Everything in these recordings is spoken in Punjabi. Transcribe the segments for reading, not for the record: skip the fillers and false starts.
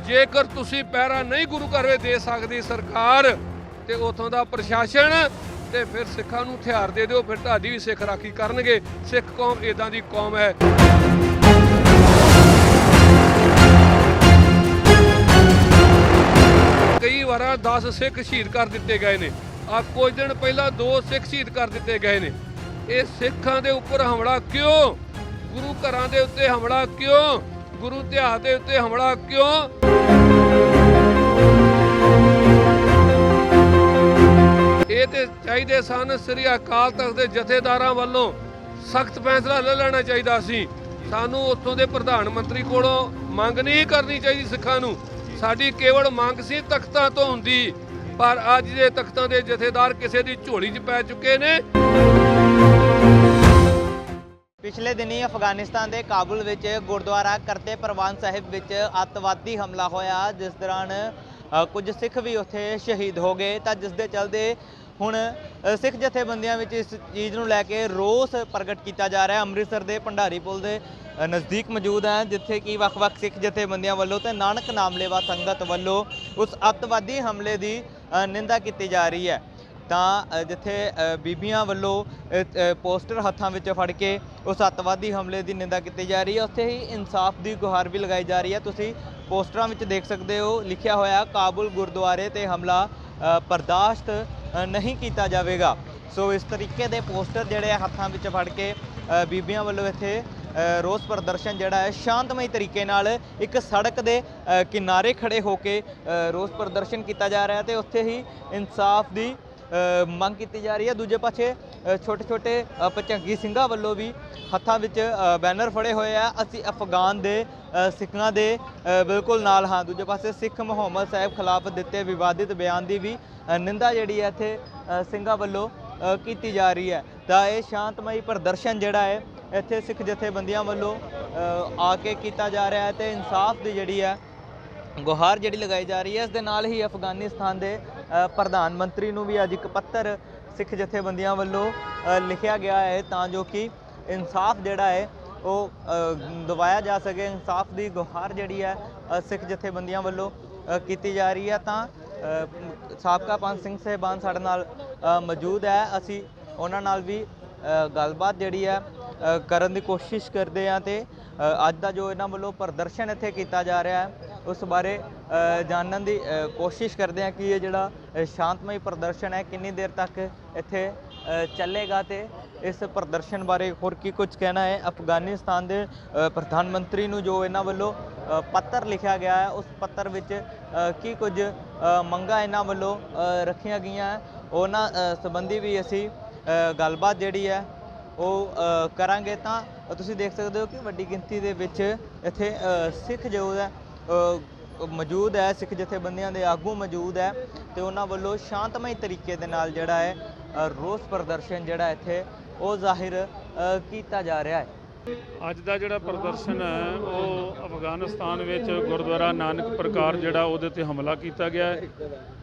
जेकर तुसी पैरा नहीं गुरु घर में दे सकती सरकार ते उथों दा प्रशासन ते फिर सिखां नूं हथियार दे दिओ, फिर तुहाडी भी सिख राखी करनगे। सिख कौम इदां दी कौम है। कई बार 10 सिख शहीद कर दिते गए ने। आ कुछ दिन पहला 2 सिख शहीद कर दिते गए ने। ये सिखां दे उपर हमला क्यों? गुरु घरां दे उत्ते हमला क्यों? गुरु इतिहास के उत्ते हमला क्यों? ये तो चाहिए सन श्री अकाल तख्त के जथेदारां वालों सख्त फैसला ले लेना चाहिए सी। सानू उत्थों के प्रधानमंत्री कोलों मंग नहीं करनी चाहिए। सिखां नूं साडी केवल मंग सी तख्तां तो हुंदी, पर अज दे तख्तां दे जथेदार किसी दी झोली 'च पै चुके ने। पिछले दिनी अफगानिस्तान के काबुल विच गुरुद्वारा करते परवान साहिब विच अतवादी हमला होया, जिस दौरान कुछ सिख भी उत्थे शहीद हो गए। तो जिस दे चलते हुण सिख जथेबंदियां विच इस चीज़ नूं लैके रोस प्रगट किया जा रहा है। अमृतसर के भंडारी पुल के नज़दीक मौजूद है, जिथे कि वख-वख सिख जथेबंदियां वालों ते नानक नाम लेवा संगत वालों उस अतवादी हमले की निंदा की जा रही है। तो जिथे बीबियां वालों पोस्टर हत्थां विच फड़ के उस अतवादी हमले की निंदा की जा रही है, उत्थे ही इंसाफ की गुहार भी लगाई जा रही है। तुसीं पोस्टरां विच देख सकते हो लिखिया होया काबुल गुरुद्वारे ते हमला बर्दाश्त नहीं किया जाएगा। सो इस तरीके के पोस्टर जिहड़े हत्थां विच फड़ के बीबियां वालों इत्थे रोस प्रदर्शन जिहड़ा है शांतमई तरीके नाल एक सड़क के किनारे खड़े होके रोस प्रदर्शन किया जा रहा है। तो उत्थे ही इंसाफ की मंग की जा रही है। दूजे पासे छोटे छोटे भचंगी ਸਿੰਘਾਂ ਵੱਲੋਂ भी हत्थां विच बैनर फड़े हुए हैं, असी अफगान दे सिखां दे बिल्कुल नाल हाँ। दूजे पासे सिख मुहम्मद साहब खिलाफ दिते विवादित बयान की भी निंदा जिहड़ी है इत्थे ਸਿੰਘਾਂ ਵੱਲੋਂ की जा रही है। तो ये शांतमई प्रदर्शन जिहड़ा है इत्थे सिख जथेबंदियां ਵੱਲੋਂ आके किया जा रहा है। तो इंसाफ की जिहड़ी है गुहार जिहड़ी लगाई जा रही है। इस दे नाल ही अफगानिस्तान के प्रधानमंत्री नूं भी अज एक पत्तर सिख जथेबंदियां वल्लों लिखिया गया है, तां जो कि इंसाफ जिहड़ा है वो दवाया जा सके। इंसाफ की गुहार जिहड़ी है सिख जथेबंदियां वल्लों की जा रही है। तां साबका पंच सिंह साहिबान साडे नाल मौजूद है, असी उन्हां नाल भी गलबात जिहड़ी है करन दी कोशिश करते हैं। तो अज दा जो इन्हां वल्लों प्रदर्शन इत्थे कीता जा रहा है उस बारे जानने की कोशिश करते हैं कि ये जिहड़ा शांतमई प्रदर्शन है कितनी देर तक इत्थे चलेगा। तो इस प्रदर्शन बारे होर की कुछ कहना है अफगानिस्तान के प्रधानमंत्री नूं जो इन्हां वल्लों पत्र लिखा गया है उस पत्र विच की कुछ मंगां इन्हां वल्लों रखियां गईयां है, उन्हां संबंधी भी असी गलबात जिहड़ी है वो करांगे। तां तुसीं देख सकते हो कि वड्डी गिनती दे विच इत्थे सिख जो है मौजूद है, सिख जथेबंदियां दे आगू मौजूद है। तो उन्हां वल्लों शांतमई तरीके दे नाल जिहड़ा है रोस प्रदर्शन जिहड़ा इत्थे वो जाहिर किया जा रहा है। अज का जोड़ा प्रदर्शन है वो अफगानिस्तान विच गुरुद्वारा नानक प्रकार जोड़ा उहदे ते हमला किया गया है।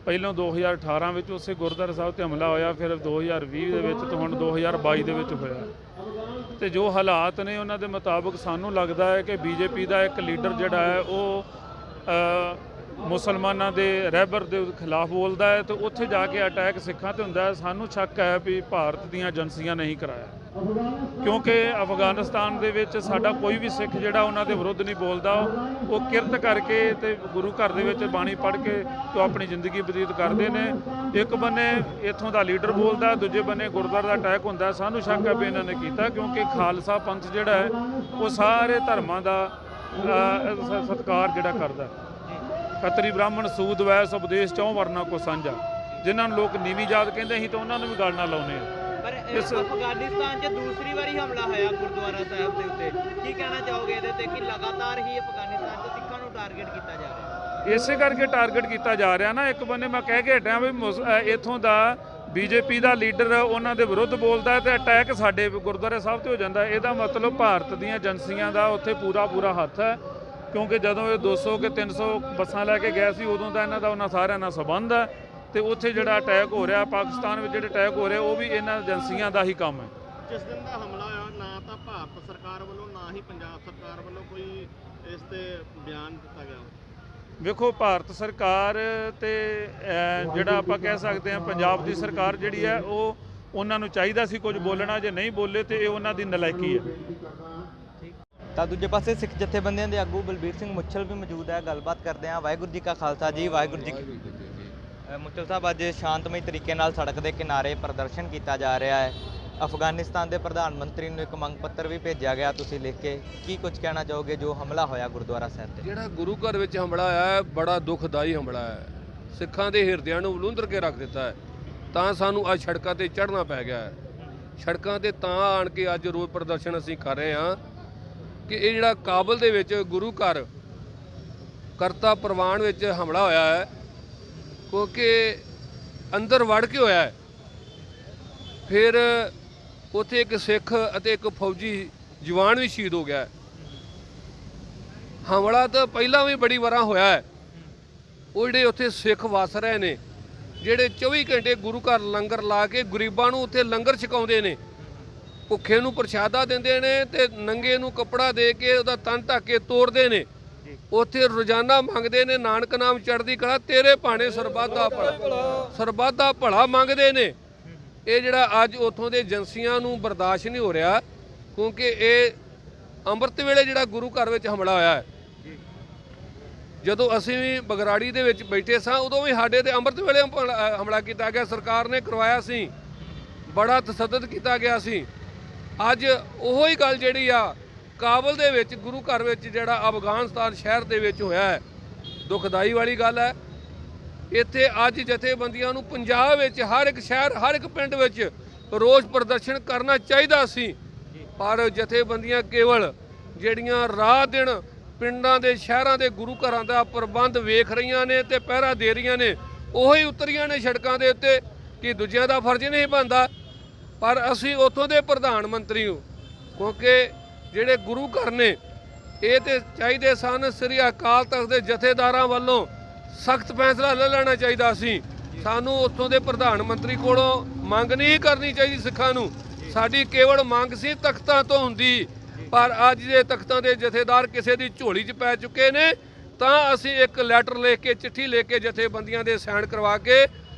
पहलों 2018 में उस गुरुद्वारा साहब ते हमला होया, फिर 2020 दे विच तो हुण 2022 दे विच होया। तो जो हालात ने उन्होंने मुताबिक सानू लगता है कि बीजेपी का एक लीडर जोड़ा है वो मुसलमानों के रहबर के खिलाफ बोलता है। तो उत्थे जाके अटैक सिखां ते हुंदा है। सानू शक है भी भारत दीयां एजेंसियां नहीं कराया, क्योंकि अफगानिस्तान दे विच साडा कोई भी सिख जिहड़ा उन्हां दे विरुद्ध नहीं बोलता, वो किरत करके ते गुरु घर दे विच बाणी पढ़ के तो अपनी जिंदगी बतीत करते हैं। एक बन्ने इत्थों दा लीडर बोलदा, दूजे बन्ने गुरुद्वारे दा अटैक हुंदा। सानू शक है भी इन्हां ने कीता, क्योंकि खालसा पंथ जिहड़ा है वो सारे धर्मां दा सत्कार जिहड़ा करदा। खतरी ब्राह्मण सूद वैस उपदेश चौं वर्ना को साझा, जिन्हां नूं लोग नीवी जात कहंदे ही तो उन्हां नूं भी गल ना लाउने। पर अफगानिस्तान च दूसरी बारी हमला होया गुरुद्वारा साहब के उत्ते, की कहना चाहोगे इहदे ते कि लगातार ही अफगानिस्तान च सिखां नूं टारगेट किया जा रहा है? इसे करके टारगेट किया जा रहा ना। एक बन्ने मैं कह के हटिया भी इत्थों का बीजेपी का लीडर उन्हां दे विरुद्ध बोलता है तो अटैक साडे गुरुद्वारे साहब ते हो जाता है। इहदा मतलब भारत दीयां एजेंसियां का उत्थे पूरा पूरा हत्थ है, क्योंकि जदों ये 200 के 300 बसां लैके गए सी उदों दा इन्हां दा उन्हां सारिआं नाल संबंध है। तो उत्थे जिहड़ा अटैक हो रहा पाकिस्तान में जिहड़े अटैक हो रहे वो भी इन्हां एजेंसियां का ही काम है। जिस दिन का हमला होया ना तो भारत सरकार वालों ना ही पंजाब सरकार वालों कोई इस ते बयान दिता गया। ਵੇਖੋ ਭਾਰਤ ਸਰਕਾਰ ਤੇ ਜਿਹੜਾ ਆਪਾਂ ਕਹਿ ਸਕਦੇ ਹਾਂ ਪੰਜਾਬ ਦੀ ਸਰਕਾਰ ਜਿਹੜੀ ਹੈ ਉਹ ਉਹਨਾਂ ਨੂੰ ਚਾਹੀਦਾ ਸੀ ਕੁਝ ਬੋਲਣਾ, ਜੇ ਨਹੀਂ ਬੋਲੇ ਤੇ ਇਹ ਉਹਨਾਂ ਦੀ ਨਲਾਇਕੀ ਹੈ। ਤਾਂ ਦੂਜੇ ਪਾਸੇ ਸਿੱਖ ਜਥੇਬੰਦੀਆਂ ਦੇ ਆਗੂ ਬਲਬੀਰ ਸਿੰਘ ਮੁੱਛਲ ਵੀ ਮੌਜੂਦ ਹੈ। ਗੱਲਬਾਤ ਕਰਦੇ ਹਾਂ। ਵਾਹਿਗੁਰੂ ਜੀ ਕਾ ਖਾਲਸਾ ਜੀ, ਵਾਹਿਗੁਰੂ ਜੀ ਕੀ ਮੁੱਛਲ ਸਾਹਿਬ, ਅੱਜ ਸ਼ਾਂਤਮਈ ਤਰੀਕੇ ਨਾਲ ਸੜਕ ਦੇ ਕਿਨਾਰੇ ਪ੍ਰਦਰਸ਼ਨ ਕੀਤਾ ਜਾ ਰਿਹਾ ਹੈ। ਅਫਗਾਨਿਸਤਾਨ ਦੇ ਪ੍ਰਧਾਨ ਮੰਤਰੀ ਨੂੰ ਇੱਕ ਮੰਗ ਪੱਤਰ ਵੀ ਭੇਜਿਆ ਗਿਆ, ਤੁਸੀਂ ਲਿਖ ਕੇ ਕੀ ਕੁਝ ਕਹਿਣਾ ਚਾਹੋਗੇ ਜੋ ਹਮਲਾ ਹੋਇਆ ਗੁਰਦੁਆਰਾ ਸਾਹਿਬ ਤੇ? ਜਿਹੜਾ ਗੁਰੂ ਘਰ ਵਿੱਚ ਹਮਲਾ ਆਇਆ ਹੈ ਬੜਾ ਦੁਖਦਾਈ ਹਮਲਾ ਹੈ। ਸਿੱਖਾਂ ਦੇ ਹਿਰਦਿਆਂ ਨੂੰ ਵਲੂੰਦਰ ਕੇ ਰੱਖ ਦਿੱਤਾ ਹੈ। ਤਾਂ ਸਾਨੂੰ ਅੱਜ ਸੜਕਾਂ ਤੇ ਚੜ੍ਹਨਾ ਪੈ ਗਿਆ ਹੈ। ਸੜਕਾਂ ਤੇ ਤਾਂ ਆਣ ਕੇ ਅੱਜ ਰੋਜ਼ ਪ੍ਰਦਰਸ਼ਨ ਅਸੀਂ ਕਰ ਰਹੇ ਹਾਂ ਕਿ ਇਹ ਜਿਹੜਾ ਕਾਬਲ ਦੇ ਵਿੱਚ ਗੁਰੂ ਘਰ ਕਰਤਾ ਪ੍ਰਵਾਨ ਵਿੱਚ ਹਮਲਾ ਹੋਇਆ ਹੈ, ਕਿਉਂਕਿ ਅੰਦਰ ਵੜ ਕੇ ਹੋਇਆ ਹੈ। ਫਿਰ ਉੱਥੇ ਇੱਕ ਸਿੱਖ ਅਤੇ ਇੱਕ ਫੌਜੀ ਜਵਾਨ ਵੀ ਸ਼ਹੀਦ ਹੋ ਗਿਆ ਹੈ। ਹਮਲਾ ਤਾਂ ਪਹਿਲਾਂ ਵੀ ਬੜੀ ਵਾਰਾਂ ਹੋਇਆ ਹੈ। ਉਹ ਜਿਹੜੇ ਉੱਥੇ ਸਿੱਖ ਵਸ ਰਹੇ ਨੇ, ਜਿਹੜੇ 24 ਘੰਟੇ ਗੁਰੂ ਘਰ ਲੰਗਰ ਲਾ ਕੇ ਗਰੀਬਾਂ ਨੂੰ ਉੱਥੇ ਲੰਗਰ ਛਕਾਉਂਦੇ ਨੇ, ਭੁੱਖੇ ਨੂੰ ਪ੍ਰਸ਼ਾਦਾ ਦਿੰਦੇ ਨੇ ਤੇ ਨੰਗੇ ਨੂੰ ਕੱਪੜਾ ਦੇ ਕੇ ਉਹਦਾ ਤਨ ਢੱਕ ਕੇ ਤੋਰਦੇ ਨੇ। ਉੱਥੇ ਰੋਜ਼ਾਨਾ ਮੰਗਦੇ ਨੇ ਨਾਨਕ ਨਾਮ ਚੜ੍ਹਦੀ ਕਲਾ, ਤੇਰੇ ਭਾਣੇ ਸਰਬੱਤ ਦਾ ਭਲਾ, ਸਰਬੱਤ ਦਾ ਭਲਾ ਮੰਗਦੇ ਨੇ। ਇਹ ਜਿਹੜਾ ਅੱਜ ਉੱਥੋਂ ਦੇ ਏਜੰਸੀਆਂ ਨੂੰ ਬਰਦਾਸ਼ਤ ਨਹੀਂ ਹੋ ਰਿਹਾ, ਕਿਉਂਕਿ ਇਹ ਅੰਮ੍ਰਿਤ ਵੇਲੇ ਜਿਹੜਾ ਗੁਰੂ ਘਰ ਵਿੱਚ ਹਮਲਾ ਹੋਇਆ ਹੈ। ਜਦੋਂ ਅਸੀਂ ਵੀ ਬਗਰਾੜੀ ਦੇ ਵਿੱਚ ਬੈਠੇ ਸਾਂ ਉਦੋਂ ਵੀ ਸਾਡੇ ਤੇ ਅੰਮ੍ਰਿਤ ਵੇਲੇ ਹਮਲਾ ਕੀਤਾ ਗਿਆ, ਸਰਕਾਰ ਨੇ ਕਰਵਾਇਆ ਸੀ, ਬੜਾ ਤਸੱਦਦ ਕੀਤਾ ਗਿਆ ਸੀ। ਅੱਜ ਉਹੋ ਹੀ ਗੱਲ ਜਿਹੜੀ ਆ ਕਾਬਲ ਦੇ ਵਿੱਚ ਗੁਰੂ ਘਰ ਵਿੱਚ ਜਿਹੜਾ ਅਫਗਾਨਿਸਤਾਨ ਸ਼ਹਿਰ ਦੇ ਵਿੱਚ ਹੋਇਆ ਹੈ, ਦੁਖਦਾਈ ਵਾਲੀ ਗੱਲ ਹੈ। ਇੱਥੇ ਅੱਜ ਜਥੇਬੰਦੀਆਂ ਨੂੰ ਪੰਜਾਬ ਵਿੱਚ ਹਰ ਇੱਕ ਸ਼ਹਿਰ, ਹਰ ਇੱਕ ਪਿੰਡ ਵਿੱਚ ਰੋਜ਼ ਪ੍ਰਦਰਸ਼ਨ ਕਰਨਾ ਚਾਹੀਦਾ ਸੀ, ਪਰ ਜਥੇਬੰਦੀਆਂ ਕੇਵਲ ਜਿਹੜੀਆਂ ਰਾਤ ਦਿਨ ਪਿੰਡਾਂ ਦੇ ਸ਼ਹਿਰਾਂ ਦੇ ਗੁਰੂ ਘਰਾਂ ਦਾ ਪ੍ਰਬੰਧ ਵੇਖ ਰਹੀਆਂ ਨੇ ਤੇ ਪਹਿਰਾ ਦੇ ਰਹੀਆਂ ਨੇ, ਉਹੀ ਉਤਰੀਆਂ ਨੇ ਸੜਕਾਂ ਦੇ ਉੱਤੇ ਕਿ ਦੂਜਿਆਂ ਦਾ ਫਰਜ਼ ਨਹੀਂ ਬਣਦਾ। ਪਰ ਅਸੀਂ ਉੱਥੋਂ ਦੇ ਪ੍ਰਧਾਨ ਮੰਤਰੀ ਨੂੰ, ਕਿਉਂਕਿ ਜਿਹੜੇ ਗੁਰੂ ਘਰ ਨੇ ਇਹ ਤੇ ਚਾਹੀਦੇ ਸਨ ਸ੍ਰੀ ਅਕਾਲ ਤਖਤ ਦੇ ਜਥੇਦਾਰਾਂ ਵੱਲੋਂ ਸਖਤ ਫੈਸਲਾ ਲੈ ਲੈਣਾ ਚਾਹੀਦਾ ਸੀ। ਸਾਨੂੰ ਉੱਥੋਂ ਦੇ ਪ੍ਰਧਾਨ ਮੰਤਰੀ ਕੋਲੋਂ ਮੰਗ ਨਹੀਂ ਕਰਨੀ ਚਾਹੀਦੀ ਸਿੱਖਾਂ ਨੂੰ, ਸਾਡੀ ਕੇਵਲ ਮੰਗ ਸੀ ਤਖਤਾਂ ਤੋਂ ਹੁੰਦੀ। ਪਰ ਅੱਜ ਦੇ ਤਖਤਾਂ ਦੇ ਜਥੇਦਾਰ ਕਿਸੇ ਦੀ ਝੋਲੀ 'ਚ ਪੈ ਚੁੱਕੇ ਨੇ, ਤਾਂ ਅਸੀਂ ਇੱਕ ਲੈਟਰ ਲਿਖ ਕੇ, ਚਿੱਠੀ ਲਿਖ ਕੇ ਜਥੇਬੰਦੀਆਂ ਦੇ ਸਾਈਨ ਕਰਵਾ ਕੇ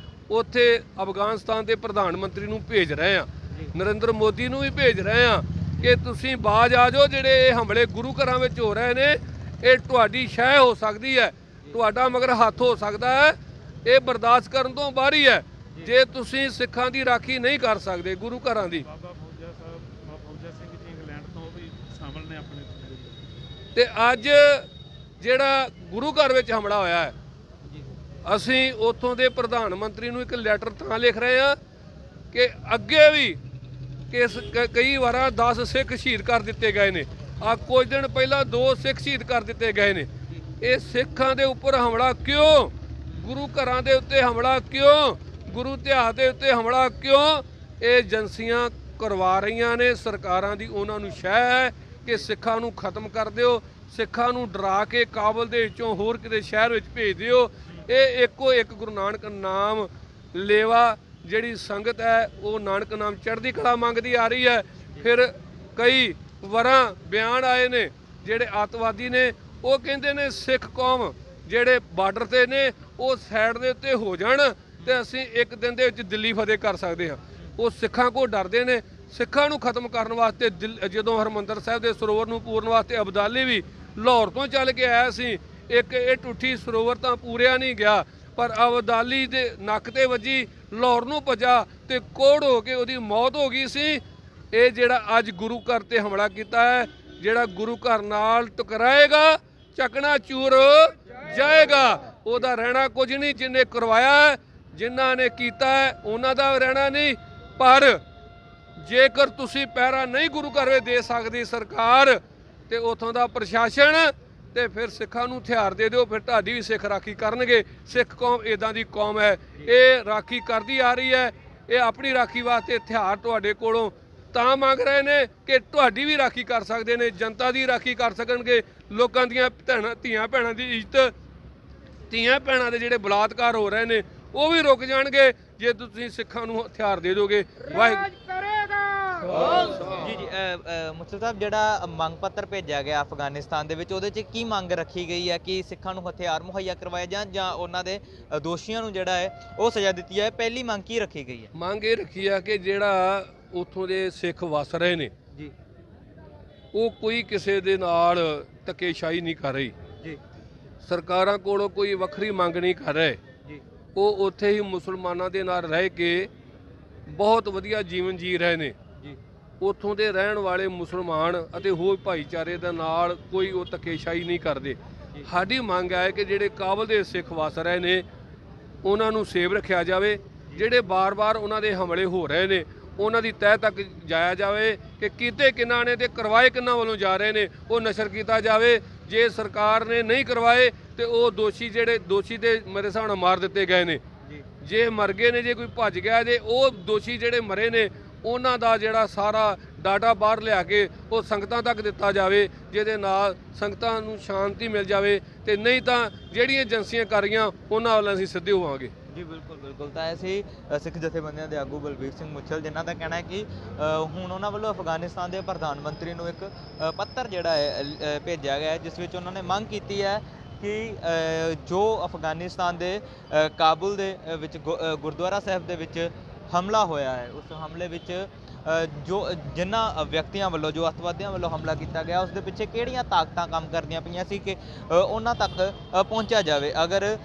ਉੱਥੇ ਅਫਗਾਨਿਸਤਾਨ ਦੇ ਪ੍ਰਧਾਨ ਮੰਤਰੀ ਨੂੰ ਭੇਜ ਰਹੇ ਹਾਂ, ਨਰਿੰਦਰ ਮੋਦੀ ਨੂੰ ਵੀ ਭੇਜ ਰਹੇ ਹਾਂ ਕਿ ਤੁਸੀਂ ਬਾਜ਼ ਆ ਜਾਓ। ਜਿਹੜੇ ਇਹ ਹਮਲੇ ਗੁਰੂ ਘਰਾਂ ਵਿੱਚ ਹੋ ਰਹੇ ਨੇ, ਇਹ ਤੁਹਾਡੀ ਸ਼ਹਿ ਹੋ ਸਕਦੀ ਹੈ, ਤੁਹਾਡਾ ਮਗਰ ਹੱਥ ਹੋ ਸਕਦਾ ਹੈ, ਇਹ ਬਰਦਾਸ਼ਤ ਕਰਨ ਤੋਂ ਬਾਹਰ ਹੀ ਹੈ ਜੇ ਤੁਸੀਂ ਸਿੱਖਾਂ ਦੀ ਰਾਖੀ ਨਹੀਂ ਕਰ ਸਕਦੇ ਗੁਰੂ ਘਰਾਂ ਦੀ। ਬਾਬਾ ਫੌਜਾ ਸਾਹਿਬ, ਬਾਬਾ ਫੌਜਾ ਸਿੰਘ ਜੀ ਇੰਗਲੈਂਡ ਤੋਂ ਵੀ ਸ਼ਾਮਲ ਨੇ ਆਪਣੇ। ਤੇ ਅੱਜ ਜਿਹੜਾ ਗੁਰੂ ਘਰ ਵਿੱਚ ਹਮਲਾ ਹੋਇਆ ਹੈ, ਅਸੀਂ ਉੱਥੋਂ ਦੇ ਪ੍ਰਧਾਨ ਮੰਤਰੀ ਨੂੰ ਇੱਕ ਲੈਟਰ ਤਾਂ ਲਿਖ ਰਹੇ ਹਾਂ ਕਿ ਅੱਗੇ ਵੀ ਕਈ ਵਾਰਾਂ 10 ਸਿੱਖ ਸ਼ਹੀਦ ਕਰ ਦਿੱਤੇ ਗਏ ਨੇ। ਆ ਕੁਝ ਦਿਨ ਪਹਿਲਾਂ 2 ਸਿੱਖ ਸ਼ਹੀਦ ਕਰ ਦਿੱਤੇ ਗਏ ਨੇ। ਇਹ ਸਿੱਖਾਂ ਦੇ ਉੱਪਰ ਹਮਲਾ ਕਿਉਂ? ਗੁਰੂ ਘਰਾਂ ਦੇ ਉੱਤੇ ਹਮਲਾ ਕਿਉਂ? ਗੁਰੂ ਇਤਿਹਾਸ ਦੇ ਉੱਤੇ ਹਮਲਾ ਕਿਉਂ? ਇਹ ਏਜੰਸੀਆਂ ਕਰਵਾ ਰਹੀਆਂ ਨੇ। ਸਰਕਾਰਾਂ ਦੀ ਉਹਨਾਂ ਨੂੰ ਸ਼ਹਿ ਹੈ ਕਿ ਸਿੱਖਾਂ ਨੂੰ ਖਤਮ ਕਰ ਦਿਓ, ਸਿੱਖਾਂ ਨੂੰ ਡਰਾ ਕੇ ਕਾਬਲ ਦੇ ਵਿੱਚੋਂ ਹੋਰ ਕਿਤੇ ਸ਼ਹਿਰ ਵਿੱਚ ਭੇਜ ਦਿਓ। ਇਹ ਇੱਕੋ ਇੱਕ ਗੁਰੂ ਨਾਨਕ ਨਾਮ ਲੇਵਾ ਜਿਹੜੀ ਸੰਗਤ ਹੈ ਉਹ ਨਾਨਕ ਨਾਮ ਚੜ੍ਹਦੀ ਕਲਾ ਮੰਗਦੀ ਆ ਰਹੀ ਹੈ। ਫਿਰ ਕਈ ਵਾਰਾਂ ਬਿਆਨ ਆਏ ਨੇ ਜਿਹੜੇ ਅੱਤਵਾਦੀ ਨੇ, ਉਹ ਕਹਿੰਦੇ ਨੇ ਸਿੱਖ ਕੌਮ ਜਿਹੜੇ ਬਾਰਡਰ ਤੇ ਨੇ ਉਹ ਸਾਈਡ ਦੇ ਉੱਤੇ ਹੋ ਜਾਣ ਤੇ ਅਸੀਂ ਇੱਕ ਦਿਨ ਦੇ ਵਿੱਚ ਦਿੱਲੀ ਫਤਿਹ ਕਰ ਸਕਦੇ ਹਾਂ। ਉਹ ਸਿੱਖਾਂ ਕੋਲ ਡਰਦੇ ਨੇ। ਸਿੱਖਾਂ ਨੂੰ ਖਤਮ ਕਰਨ ਵਾਸਤੇ ਜਦੋਂ ਹਰਮੰਦਰ ਸਾਹਿਬ ਦੇ ਸਰੋਵਰ ਨੂੰ ਪੂਰਨ ਵਾਸਤੇ ਅਬਦਾਲੀ ਵੀ ਲਾਹੌਰ ਤੋਂ ਚੱਲ ਕੇ ਆਇਆ ਸੀ। ਇੱਕ ਇਹ ਟੁੱਟੀ ਸਰੋਵਰ ਤਾਂ ਪੂਰਿਆ ਨਹੀਂ ਗਿਆ, ਪਰ ਅਬਦਾਲੀ ਦੇ ਨੱਕ ਤੇ ਵੱਜੀ, ਲਾਹੌਰ ਨੂੰ ਭੱਜਾ ਤੇ ਕੋੜ ਹੋ ਕੇ ਉਹਦੀ ਮੌਤ ਹੋ ਗਈ ਸੀ। ਇਹ ਜਿਹੜਾ ਅੱਜ ਗੁਰੂ ਘਰ ਤੇ ਹਮਲਾ ਕੀਤਾ ਹੈ, ਜਿਹੜਾ ਗੁਰੂ ਘਰ ਨਾਲ ਟਕਰਾਏਗਾ ਚੱਕਣਾ ਚੂਰ ਜਾਏਗਾ। ਉਹਦਾ ਰਹਿਣਾ ਕੁਝ ਨਹੀਂ, ਜਿਹਨੇ ਕਰਵਾਇਆ, ਜਿਨ੍ਹਾਂ ਨੇ ਕੀਤਾ ਹੈ ਉਹਨਾਂ ਦਾ ਰਹਿਣਾ ਨਹੀਂ। ਪਰ ਜੇਕਰ ਤੁਸੀਂ ਪਹਿਰਾ ਨਹੀਂ ਗੁਰੂ ਘਰ ਵਿੱਚ ਦੇ ਸਕਦੀ ਸਰਕਾਰ ਤੇ ਉਥੋਂ ਦਾ ਪ੍ਰਸ਼ਾਸਨ, ਤੇ ਫਿਰ ਸਿੱਖਾਂ ਨੂੰ ਹਥਿਆਰ ਦੇ ਦਿਓ, ਫਿਰ ਤੁਹਾਡੀ ਵੀ ਸਿੱਖ ਰਾਖੀ ਕਰਨਗੇ। ਸਿੱਖ ਕੌਮ ਇਦਾਂ ਦੀ ਕੌਮ ਹੈ, ਇਹ ਰਾਖੀ ਕਰਦੀ ਆ ਰਹੀ ਹੈ। ਇਹ ਆਪਣੀ ਰਾਖੀ ਵਾਸਤੇ ਹਥਿਆਰ ਤੁਹਾਡੇ ਕੋਲੋਂ ਤਾਂ ਮੰਗ ਰਹੇ ਨੇ ਕਿ ਤੁਹਾਡੀ ਵੀ ਰਾਖੀ ਕਰ ਸਕਦੇ ਨੇ, ਜਨਤਾ ਦੀ ਰਾਖੀ ਕਰ ਸਕਣਗੇ। ਲੋਕਾਂ ਦੀਆਂ ਧੀਆਂ ਭੈਣਾਂ ਦੀ ਇੱਜ਼ਤ, ਧੀਆਂ ਭੈਣਾਂ ਦੇ ਜਿਹੜੇ ਬਲਾਤਕਾਰ ਹੋ ਰਹੇ ਨੇ ਉਹ ਵੀ ਰੁਕ ਜਾਣਗੇ ਜੇ ਤੁਸੀਂ ਸਿੱਖਾਂ ਨੂੰ ਹਥਿਆਰ ਦੇ ਦੋਗੇ। ਵਾਹਿਗੁਰੂ ਜੀ ਜੀ ਮੁਸਤਫਾ ਸਾਹਿਬ, ਜਿਹੜਾ ਮੰਗ ਪੱਤਰ ਭੇਜਿਆ ਗਿਆ ਅਫਗਾਨਿਸਤਾਨ ਦੇ ਵਿੱਚ, ਉਹਦੇ 'ਚ ਕੀ ਮੰਗ ਰੱਖੀ ਗਈ ਹੈ ਕਿ ਸਿੱਖਾਂ ਨੂੰ ਹਥਿਆਰ ਮੁਹੱਈਆ ਕਰਵਾਏ ਜਾਣ ਜਾਂ ਉਹਨਾਂ ਦੇ ਦੋਸ਼ੀਆਂ ਨੂੰ ਜਿਹੜਾ ਹੈ ਉਹ ਸਜ਼ਾ ਦਿੱਤੀ ਜਾਏ? ਪਹਿਲੀ ਮੰਗ ਕੀ ਰੱਖੀ ਗਈ ਹੈ? ਮੰਗ ਇਹ ਰੱਖੀ ਆ ਕਿ ਜਿਹੜਾ ਉੱਥੋਂ ਦੇ ਸਿੱਖ ਵਸ ਰਹੇ ਨੇ ਜੀ ਉਹ ਕੋਈ ਕਿਸੇ ਦੇ ਨਾਲ ਧੱਕੇਸ਼ਾਹੀ ਨਹੀਂ ਕਰ ਰਹੀ, ਜੀ ਸਰਕਾਰਾਂ ਕੋਲੋਂ ਕੋਈ ਵੱਖਰੀ ਮੰਗ ਨਹੀਂ ਕਰ ਰਹੇ। ਜੀ ਉਹ ਉੱਥੇ ਹੀ ਮੁਸਲਮਾਨਾਂ ਦੇ ਨਾਲ ਰਹਿ ਕੇ ਬਹੁਤ ਵਧੀਆ ਜੀਵਨ ਜੀ ਰਹੇ ਨੇ। ਜੀ ਉੱਥੋਂ ਦੇ ਰਹਿਣ ਵਾਲੇ ਮੁਸਲਮਾਨ ਅਤੇ ਹੋਰ ਭਾਈਚਾਰੇ ਦੇ ਨਾਲ ਕੋਈ ਉਹ ਧੱਕੇਸ਼ਾਹੀ ਨਹੀਂ ਕਰਦੇ। ਸਾਡੀ ਮੰਗ ਹੈ ਕਿ ਜਿਹੜੇ ਕਾਬਲ ਦੇ ਸਿੱਖ ਵਸ ਰਹੇ ਨੇ ਉਹਨਾਂ ਨੂੰ ਸੇਵ ਰੱਖਿਆ ਜਾਵੇ, ਜਿਹੜੇ ਬਾਰ-ਬਾਰ ਉਹਨਾਂ ਦੇ ਹਮਲੇ ਹੋ ਰਹੇ ਨੇ ਉਹਨਾਂ ਦੀ ਤਹਿ ਤੱਕ ਜਾਇਆ ਜਾਵੇ ਕਿ ਕੀਤੇ ਕਿੰਨਾਂ ਨੇ ਤੇ ਕਰਵਾਏ ਕਿੰਨਾਂ ਵੱਲੋਂ ਜਾ ਰਹੇ ਨੇ, ਉਹ ਨਸ਼ਰ ਕੀਤਾ ਜਾਵੇ। ਜੇ ਸਰਕਾਰ ਨੇ ਨਹੀਂ ਕਰਵਾਏ ਤੇ ਉਹ ਦੋਸ਼ੀ ਤੇ ਮੇਰੇ ਹਿਸਾਬ ਨਾਲ ਮਾਰ ਦਿੱਤੇ ਗਏ ਨੇ। ਜੇ ਮਰ ਗਏ ਨੇ, ਜੇ ਕੋਈ ਭੱਜ ਗਿਆ, ਜੇ ਉਹ ਦੋਸ਼ੀ ਜਿਹੜੇ ਮਰੇ ਨੇ ਉਹਨਾਂ ਦਾ ਜਿਹੜਾ ਸਾਰਾ ਡਾਟਾ ਬਾਹਰ ਲਿਆ ਕੇ ਉਹ ਸੰਗਤਾਂ ਤੱਕ ਦਿੱਤਾ ਜਾਵੇ, ਜਿਹਦੇ ਨਾਲ ਸੰਗਤਾਂ ਨੂੰ ਸ਼ਾਂਤੀ ਮਿਲ ਜਾਵੇ। ਤੇ ਨਹੀਂ ਤਾਂ ਜਿਹੜੀਆਂ ਏਜੰਸੀਆਂ ਕਰ ਰਹੀਆਂ ਉਹਨਾਂ ਵੱਲ ਅਸੀਂ ਸਿੱਧੇ ਹੋਵਾਂਗੇ। ਜੀ ਬਿਲਕੁਲ ਬਿਲਕੁਲ। ਤਾਂ ਐਸੇ ਸਿੱਖ ਜਥੇਬੰਦੀਆਂ ਦੇ ਆਗੂ ਬਲਬੀਰ ਸਿੰਘ ਮੁੱਛਲ, ਜਿਨ੍ਹਾਂ ਦਾ ਕਹਿਣਾ ਹੈ ਕਿ ਹੁਣ ਉਹਨਾਂ ਵੱਲੋਂ ਅਫਗਾਨਿਸਤਾਨ ਦੇ ਪ੍ਰਧਾਨ ਮੰਤਰੀ ਨੂੰ ਇੱਕ ਪੱਤਰ ਜਿਹੜਾ ਹੈ ਭੇਜਿਆ ਗਿਆ ਹੈ, ਜਿਸ ਵਿੱਚ ਉਹਨਾਂ ਨੇ ਮੰਗ ਕੀਤੀ ਹੈ ਕਿ ਜੋ ਅਫਗਾਨਿਸਤਾਨ ਦੇ ਕਾਬੁਲ ਦੇ ਵਿੱਚ ਗੁਰਦੁਆਰਾ ਸਾਹਿਬ ਦੇ ਵਿੱਚ ਹਮਲਾ ਹੋਇਆ ਹੈ, ਉਸ ਹਮਲੇ ਵਿੱਚ ਜੋ ਜਿਨ੍ਹਾਂ ਵਿਅਕਤੀਆਂ ਵੱਲੋਂ, ਜੋ ਅੱਤਵਾਦੀਆਂ ਵੱਲੋਂ ਹਮਲਾ ਕੀਤਾ ਗਿਆ, ਉਸ ਦੇ ਪਿੱਛੇ ਕਿਹੜੀਆਂ ਤਾਕਤਾਂ ਕੰਮ ਕਰਦੀਆਂ ਪਈਆਂ ਸੀ ਕਿ ਉਹਨਾਂ ਤੱਕ ਪਹੁੰਚਿਆ ਜਾਵੇ। ਅਗਰ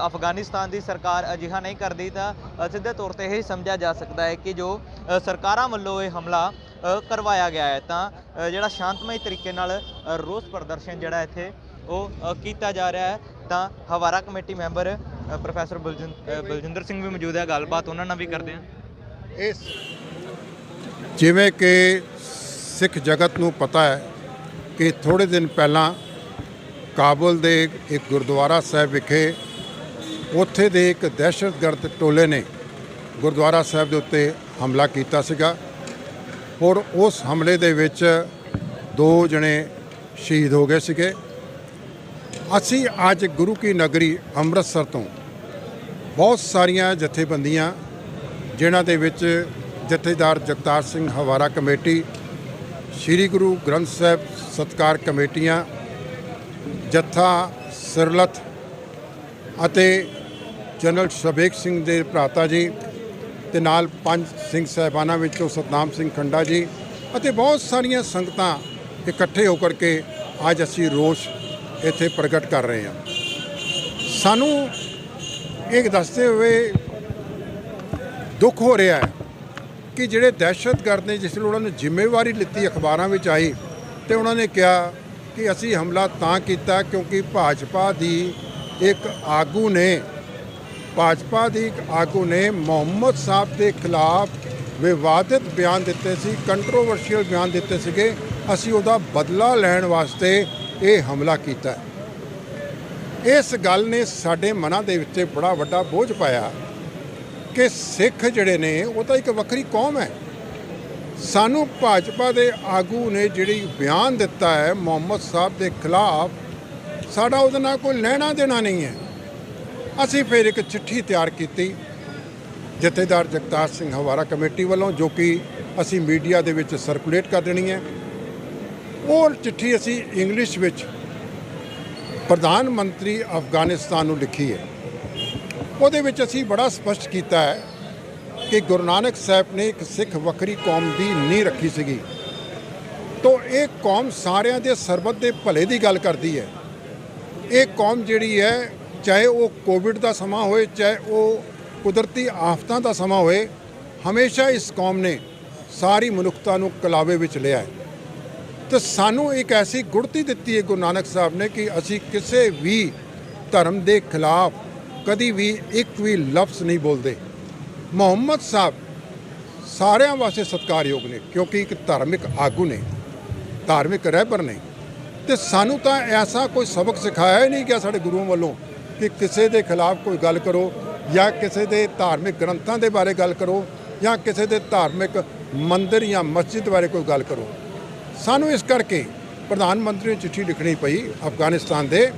ਅਫਗਾਨਿਸਤਾਨ ਦੀ ਸਰਕਾਰ ਅਜਿਹਾ ਨਹੀਂ ਕਰਦੀ ਤਾਂ ਸਿੱਧੇ ਤੌਰ 'ਤੇ ਇਹ ਸਮਝਿਆ ਜਾ ਸਕਦਾ ਹੈ ਕਿ ਜੋ ਸਰਕਾਰਾਂ ਵੱਲੋਂ ਇਹ ਹਮਲਾ ਕਰਵਾਇਆ ਗਿਆ ਹੈ, ਤਾਂ ਜਿਹੜਾ ਸ਼ਾਂਤਮਈ ਤਰੀਕੇ ਨਾਲ ਰੋਸ ਪ੍ਰਦਰਸ਼ਨ ਜਿਹੜਾ ਇੱਥੇ ਉਹ ਕੀਤਾ ਜਾ ਰਿਹਾ ਹੈ। ਤਾਂ Hawara committee member professor Baljinder Singh ਵੀ ਮੌਜੂਦ ਹੈ, ਗੱਲਬਾਤ ਉਹਨਾਂ ਨਾਲ ਵੀ ਕਰਦੇ ਹਾਂ। ਇਸ ਜਿਵੇਂ ਕਿ ਸਿੱਖ ਜਗਤ ਨੂੰ ਪਤਾ ਹੈ ਕਿ ਥੋੜ੍ਹੇ ਦਿਨ ਪਹਿਲਾਂ ਕਾਬੁਲ ਦੇ ਇੱਕ ਗੁਰਦੁਆਰਾ ਸਾਹਿਬ ਵਿਖੇ ਉੱਥੇ ਦੇ ਇੱਕ ਦਹਿਸ਼ਤਗਰਦ ਟੋਲੇ ਨੇ ਗੁਰਦੁਆਰਾ ਸਾਹਿਬ ਦੇ ਉੱਤੇ ਹਮਲਾ ਕੀਤਾ ਸੀਗਾ, ਔਰ ਉਸ ਹਮਲੇ ਦੇ ਵਿੱਚ 2 ਜਣੇ ਸ਼ਹੀਦ ਹੋ ਗਏ ਸੀਗੇ। ਅਸੀਂ ਅੱਜ ਗੁਰੂ ਕੀ ਨਗਰੀ ਅੰਮ੍ਰਿਤਸਰ ਤੋਂ ਬਹੁਤ ਸਾਰੀਆਂ ਜਥੇਬੰਦੀਆਂ, ਜਿਨ੍ਹਾਂ ਦੇ ਵਿੱਚ ਜਥੇਦਾਰ ਜਗਤਾਰ ਸਿੰਘ ਹਵਾਰਾ ਕਮੇਟੀ, ਸ੍ਰੀ ਗੁਰੂ ਗ੍ਰੰਥ ਸਾਹਿਬ ਸਤਕਾਰ ਕਮੇਟੀਆਂ, ਜੱਥਾ ਸਿਰਲਥ ਅਤੇ ਜਨਰਲ ਸ਼ਬੇਕ ਸਿੰਘ ਦੇ ਭਰਾਤਾ ਜੀ ਤੇ ਨਾਲ 5 ਸਿੰਘ ਸਾਹਿਬਾਨਾਂ ਵਿੱਚੋਂ ਸਤਨਾਮ ਸਿੰਘ ਖੰਡਾ ਜੀ ਅਤੇ ਬਹੁਤ ਸਾਰੀਆਂ ਸੰਗਤਾਂ ਇਕੱਠੇ ਹੋ ਕਰਕੇ ਅੱਜ ਅਸੀਂ ਰੋਸ ਇੱਥੇ ਪ੍ਰਗਟ ਕਰ ਰਹੇ ਹਾਂ। ਸਾਨੂੰ ਇਹ ਦੱਸਦੇ ਹੋਏ ਦੁੱਖ ਹੋ ਰਿਹਾ ਹੈ ਕਿ ਜਿਹੜੇ ਦਹਿਸ਼ਤਗਰਦ ਨੇ, ਜਿਸ ਨੂੰ ਉਹਨਾਂ ਨੇ ਜ਼ਿੰਮੇਵਾਰੀ ਲਿੱਤੀ, ਅਖਬਾਰਾਂ ਵਿੱਚ ਆਈ ਤੇ ਉਹਨਾਂ ਨੇ ਕਿਹਾ ਕਿ ਅਸੀਂ ਹਮਲਾ ਤਾਂ ਕੀਤਾ ਕਿਉਂਕਿ ਭਾਜਪਾ ਦੀ ਇੱਕ ਆਗੂ ਨੇ ਮੁਹੰਮਦ ਸਾਹਿਬ ਦੇ ਖਿਲਾਫ ਵਿਵਾਦਿਤ ਬਿਆਨ ਦਿੱਤੇ ਸੀ, ਕੰਟਰੋਵਰਸ਼ੀਅਲ ਬਿਆਨ ਦਿੱਤੇ ਸੀਗੇ, ਅਸੀਂ ਉਹਦਾ ਬਦਲਾ ਲੈਣ ਵਾਸਤੇ ਇਹ ਹਮਲਾ ਕੀਤਾ। ਇਸ ਗੱਲ ਨੇ ਸਾਡੇ ਮਨਾਂ ਦੇ ਵਿੱਚ ਬੜਾ ਵੱਡਾ ਬੋਝ ਪਾਇਆ ਕਿ ਸਿੱਖ ਜਿਹੜੇ ਨੇ ਉਹ ਤਾਂ ਇੱਕ ਵੱਖਰੀ ਕੌਮ ਹੈ। ਸਾਨੂੰ ਭਾਜਪਾ ਦੇ ਆਗੂ ਨੇ ਜਿਹੜੀ ਬਿਆਨ ਦਿੱਤਾ ਹੈ ਮੁਹੰਮਦ ਸਾਹਿਬ ਦੇ ਖਿਲਾਫ, ਸਾਡਾ ਉਹਦੇ ਨਾਲ ਕੋਈ ਲੈਣਾ ਦੇਣਾ ਨਹੀਂ ਹੈ। ਅਸੀਂ ਫਿਰ ਇੱਕ ਚਿੱਠੀ ਤਿਆਰ ਕੀਤੀ ਜਥੇਦਾਰ ਜਗਤਾਰ ਸਿੰਘ ਹਵਾਰਾ ਕਮੇਟੀ ਵੱਲੋਂ, ਜੋ ਕਿ ਅਸੀਂ ਮੀਡੀਆ ਦੇ ਵਿੱਚ ਸਰਕੂਲੇਟ ਕਰ ਦੇਣੀ ਹੈ। ਉਹ ਚਿੱਠੀ ਅਸੀਂ ਇੰਗਲਿਸ਼ ਵਿੱਚ ਪ੍ਰਧਾਨ ਮੰਤਰੀ ਅਫਗਾਨਿਸਤਾਨ ਨੂੰ ਲਿਖੀ ਹੈ। ਉਹਦੇ ਵਿੱਚ ਅਸੀਂ ਬੜਾ ਸਪਸ਼ਟ ਕੀਤਾ ਹੈ ਕਿ ਗੁਰੂ ਨਾਨਕ ਸਾਹਿਬ ਨੇ ਇੱਕ ਸਿੱਖ ਵੱਖਰੀ ਕੌਮ ਦੀ ਨੀਂਹ ਰੱਖੀ ਸੀਗੀ, ਤਾਂ ਇਹ ਕੌਮ ਸਾਰਿਆਂ ਦੇ ਸਰਬੱਤ ਦੇ ਭਲੇ ਦੀ ਗੱਲ ਕਰਦੀ ਹੈ। ਇਹ ਕੌਮ ਜਿਹੜੀ ਹੈ, ਚਾਹੇ ਉਹ ਕੋਵਿਡ ਦਾ ਸਮਾਂ ਹੋਏ, ਚਾਹੇ ਉਹ ਕੁਦਰਤੀ ਆਫਤਾਂ ਦਾ ਸਮਾਂ ਹੋਏ, ਹਮੇਸ਼ਾ ਇਸ ਕੌਮ ਨੇ ਸਾਰੀ ਮਨੁੱਖਤਾ ਨੂੰ ਕਲਾਵੇ ਵਿੱਚ ਲਿਆ ਹੈ। ਤੇ ਸਾਨੂੰ ਇੱਕ ਐਸੀ ਗੁੜਤੀ ਦਿੱਤੀ ਹੈ ਗੁਰੂ ਨਾਨਕ ਸਾਹਿਬ ਨੇ ਕਿ ਅਸੀਂ ਕਿਸੇ ਵੀ ਧਰਮ ਦੇ ਖਿਲਾਫ ਕਦੀ ਵੀ ਇੱਕ ਵੀ ਲਫ਼ਜ਼ ਨਹੀਂ ਬੋਲਦੇ। ਮੁਹੰਮਦ ਸਾਹਿਬ ਸਾਰਿਆਂ ਵਾਸਤੇ ਸਤਿਕਾਰਯੋਗ ਨੇ ਕਿਉਂਕਿ ਇੱਕ ਧਾਰਮਿਕ ਆਗੂ ਨੇ, ਧਾਰਮਿਕ ਰਹਿਬਰ ਨੇ। ਤੇ ਸਾਨੂੰ ਤਾਂ ਐਸਾ ਕੋਈ ਸਬਕ ਸਿਖਾਇਆ ਹੀ ਨਹੀਂ ਗਿਆ ਸਾਡੇ ਗੁਰੂਆਂ ਵੱਲੋਂ ਕਿ ਕਿਸੇ ਦੇ ਖਿਲਾਫ ਕੋਈ ਗੱਲ ਕਰੋ ਜਾਂ ਕਿਸੇ ਦੇ ਧਾਰਮਿਕ ਗ੍ਰੰਥਾਂ ਦੇ ਬਾਰੇ ਗੱਲ ਕਰੋ ਜਾਂ ਕਿਸੇ ਦੇ ਧਾਰਮਿਕ ਮੰਦਿਰ ਜਾਂ ਮਸਜਿਦ ਬਾਰੇ ਕੋਈ ਗੱਲ ਕਰੋ। ਸਾਨੂੰ ਇਸ ਕਰਕੇ ਪ੍ਰਧਾਨ ਮੰਤਰੀ ਨੂੰ ਚਿੱਠੀ ਲਿਖਣੀ ਪਈ ਅਫਗਾਨਿਸਤਾਨ ਦੇ